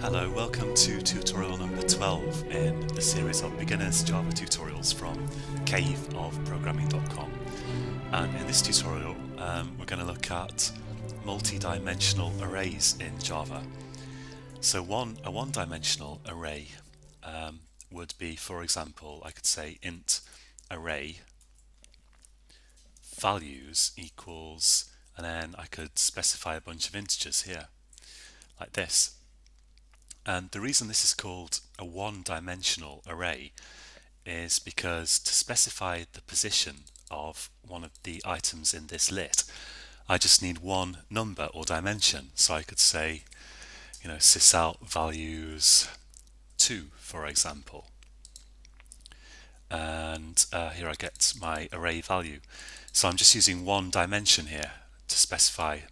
Hello, welcome to tutorial number 12 in the series of beginners Java tutorials from caveofprogramming.com. And in this tutorial, we're going to look at multi-dimensional arrays in Java. So a one-dimensional array would be, for example, I could say int array values equals, and then I could specify a bunch of integers here, like this. And the reason this is called a one-dimensional array is because to specify the position of one of the items in this lit, I just need one number or dimension. So I could say, sysout values 2, for example. And here I get my array value. So I'm just using one dimension here to specify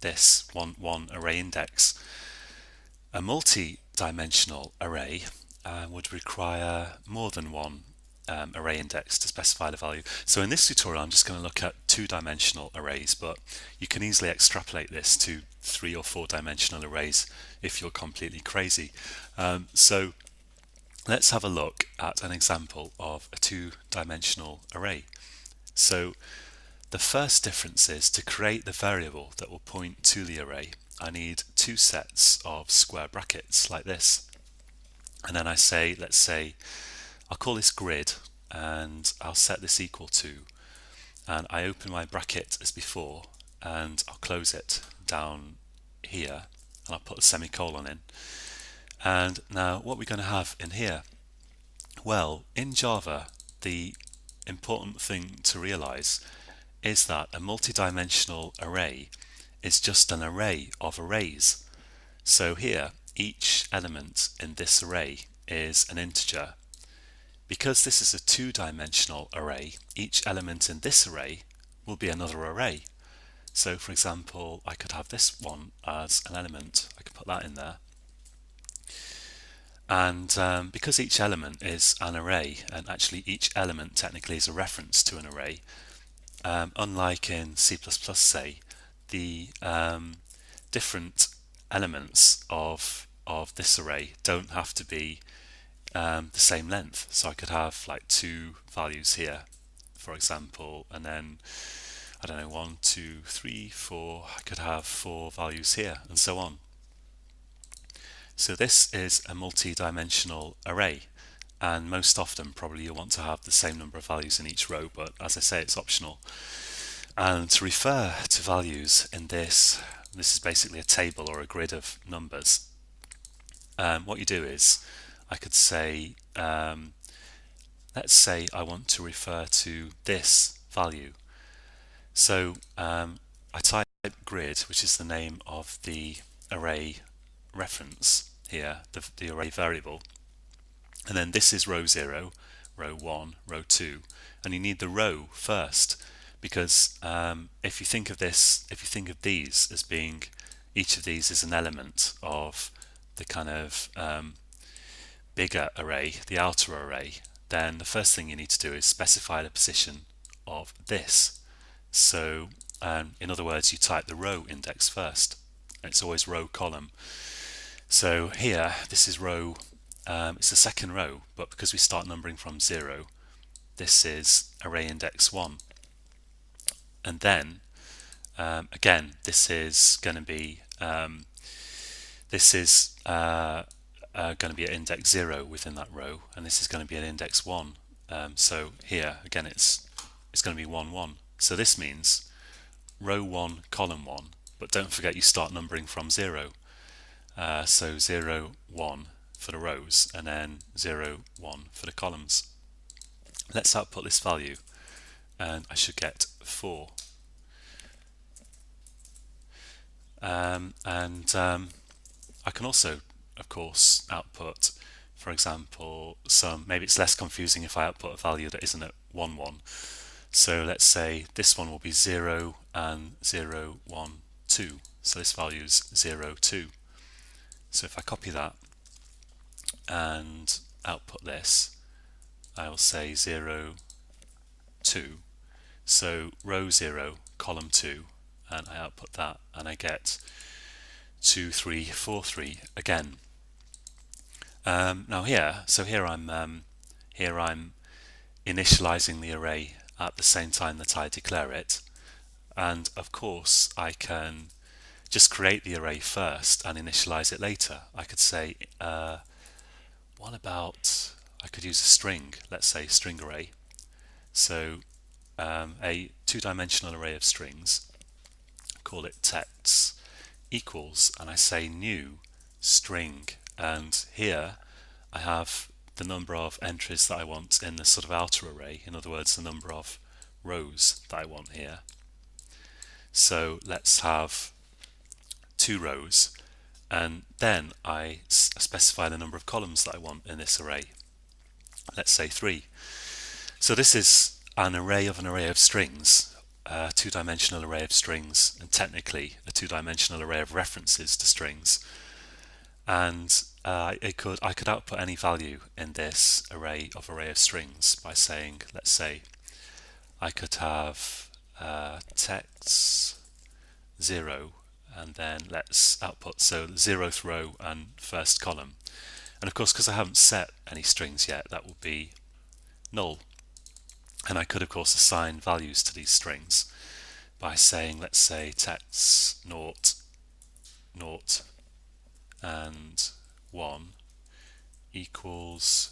this one array index. A multi-dimensional array would require more than one array index to specify the value. So in this tutorial I'm just going to look at two-dimensional arrays, but you can easily extrapolate this to 3 or 4 dimensional arrays if you're completely crazy. So let's have a look at an example of a two-dimensional array. So the first difference is to create the variable that will point to the array, I need two sets of square brackets like this. And then I say, let's say, I'll call this grid and I'll set this equal to, and I open my bracket as before and I'll close it down here and I'll put a semicolon in. And now what we're going to have in here? Well, in Java, the important thing to realize is that a multi-dimensional array is just an array of arrays. So here, each element in this array is an integer. Because this is a two-dimensional array, each element in this array will be another array. So for example, I could have this one as an element. I could put that in there. And because each element is an array, and actually each element technically is a reference to an array, unlike in C++, say, the different elements of this array don't have to be the same length. So I could have like 2 values here, for example, and then I don't know, 1, 2, 3, 4. I could have 4 values here, and so on. So this is a multi-dimensional array, and most often probably you'll want to have the same number of values in each row, but as I say, it's optional. And to refer to values in this is basically a table or a grid of numbers. What you do is, I could say, let's say I want to refer to this value. So I type grid, which is the name of the array reference here, the array variable, and then this is row 0, row 1, row 2, and you need the row first, because if you think of these as being, each of these is an element of the kind of bigger array, the outer array, then the first thing you need to do is specify the position of this. So in other words, you type the row index first. It's always row column. So here, this is row, it's the second row, but because we start numbering from 0, this is array index 1. And then again, this is going to be going to be at index 0 within that row, and this is going to be at index 1. So here again, it's going to be 1 1. So this means row 1 column 1, but don't forget you start numbering from 0. So 0 1 for the rows, and then 0 1 for the columns. Let's output this value, and I should get 4. I can also, of course, output, for example, maybe it's less confusing if I output a value that isn't at 1 1. So let's say this one will be 0 and 0 1 2. So this value is 0 2. So if I copy that and output this, I will say 0 2. So row 0 column 2, and I output that and I get 2 3 4 3 again. Now here I'm initializing the array at the same time that I declare it, and of course I can just create the array first and initialize it later. I could say, what about, I could use a string, let's say string array. So a two-dimensional array of strings, call it texts, equals, and I say new string, and here I have the number of entries that I want in the sort of outer array, in other words the number of rows that I want here. So let's have 2 rows, and then I specify the number of columns that I want in this array. Let's say 3. So this is an array of strings, a two-dimensional array of strings, and technically a two-dimensional array of references to strings. And I could output any value in this array of strings by saying, let's say I could have text 0, and then let's output, so 0th row and first column. And of course, because I haven't set any strings yet, that will be null. And I could of course assign values to these strings by saying, let's say text 0, 0 and 1 equals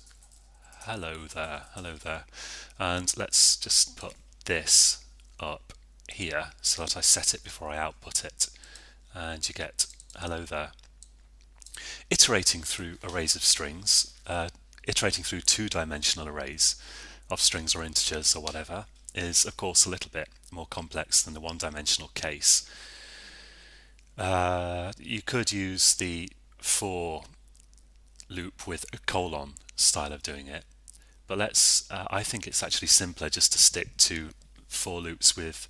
hello there, and let's just put this up here so that I set it before I output it, and you get hello there. Iterating through arrays of strings, iterating through two-dimensional arrays of strings or integers or whatever, is of course a little bit more complex than the one-dimensional case. You could use the for loop with a colon style of doing it, but I think it's actually simpler just to stick to for loops with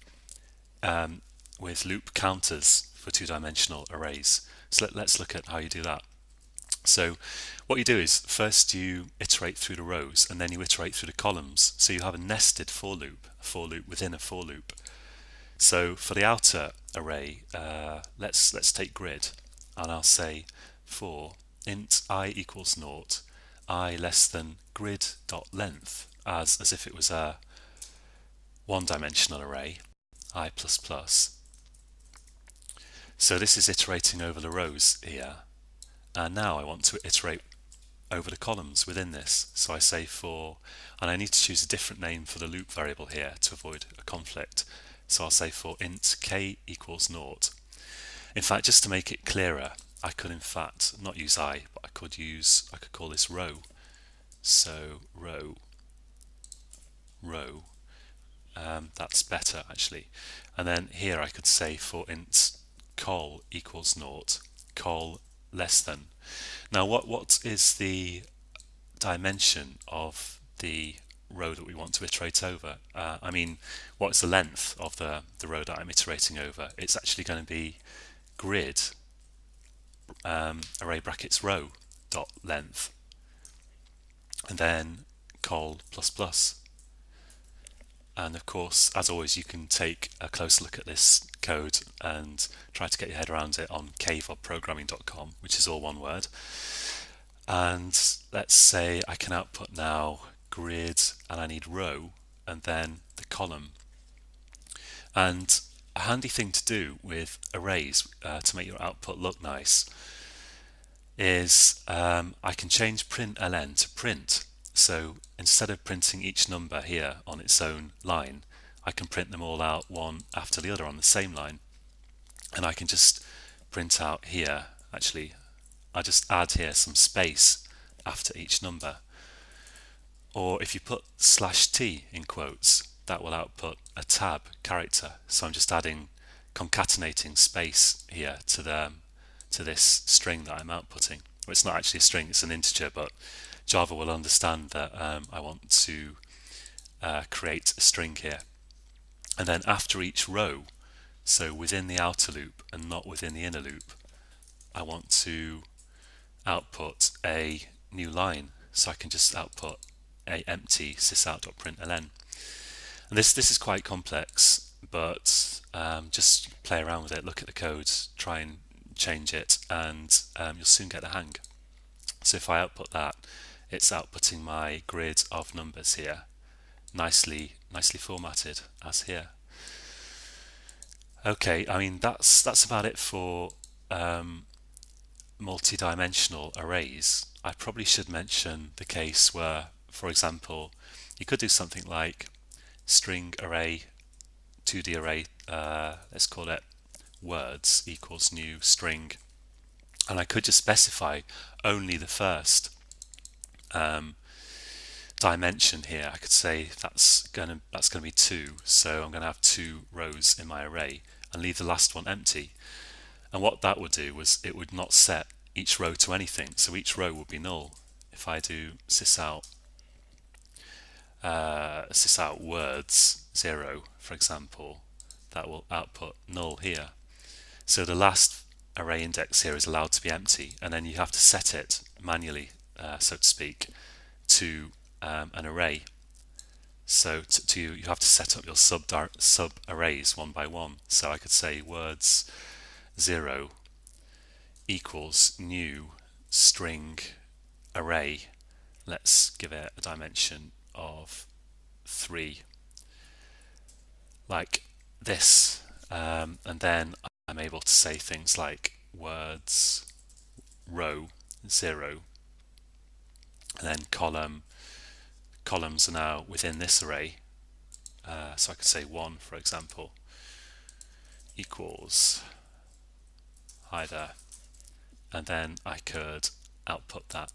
loop counters for two-dimensional arrays. So let's look at how you do that. So what you do is first you iterate through the rows, and then you iterate through the columns. So you have a nested for loop within a for loop. So for the outer array, let's take grid, and I'll say for int I equals 0, I less than grid.length, as if it was a one-dimensional array, I++. So this is iterating over the rows here, and now I want to iterate over the columns within this. So I say for, and I need to choose a different name for the loop variable here to avoid a conflict. So I'll say for int k equals 0. In fact, just to make it clearer, I could in fact not use I, but I could call this row. So row, that's better actually. And then here I could say for int col equals 0, col less than. Now what is the dimension of the row that we want to iterate over? I mean, what's the length of the row that I'm iterating over? It's actually going to be grid array brackets row dot length, and then col ++. And of course, as always, you can take a close look at this code and try to get your head around it on kvobprogramming.com, which is all one word. And let's say I can output now grid, and I need row, and then the column. And a handy thing to do with arrays to make your output look nice is I can change println to print. So instead of printing each number here on its own line, I can print them all out one after the other on the same line. And I can just print out here, actually, I just add here some space after each number. Or if you put /t in quotes, that will output a tab character. So I'm just concatenating space here to this string that I'm outputting. Well, it's not actually a string, it's an integer, but Java will understand that I want to create a string here. And then after each row, so within the outer loop and not within the inner loop, I want to output a new line. So I can just output a empty sysout.println. And this is quite complex, but just play around with it, look at the code, try and change it, and you'll soon get the hang. So if I output that, it's outputting my grid of numbers here, nicely formatted as here. Okay, I mean that's about it for multi-dimensional arrays. I probably should mention the case where, for example, you could do something like string array, 2D array, let's call it words equals new string, and I could just specify only the first dimension here. I could say that's going to be 2, so I'm going to have 2 rows in my array and leave the last one empty. And what that would do was it would not set each row to anything, so each row would be null. If I do sysout words 0, for example, that will output null here. So the last array index here is allowed to be empty, and then you have to set it manually, so to speak, to an array. So you have to set up your sub arrays one by one. So I could say words 0 equals new string array. Let's give it a dimension of 3, like this, and then I'm able to say things like words row 0, and then columns are now within this array, so I could say 1, for example, equals, hi there, and then I could output that,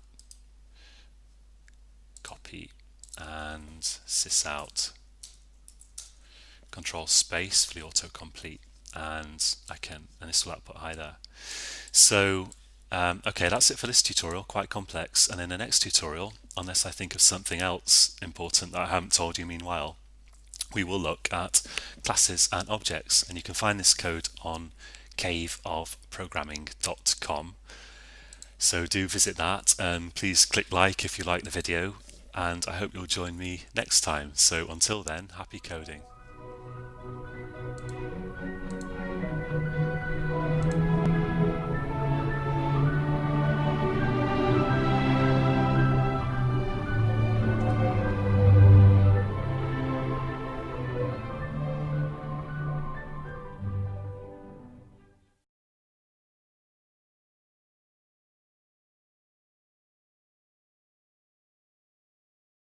copy and sysout, control space for the autocomplete, and this will output hi there. So okay, that's it for this tutorial, quite complex, and in the next tutorial, unless I think of something else important that I haven't told you meanwhile, we will look at classes and objects, and you can find this code on caveofprogramming.com. So do visit that, and please click like if you like the video, and I hope you'll join me next time. So until then, happy coding.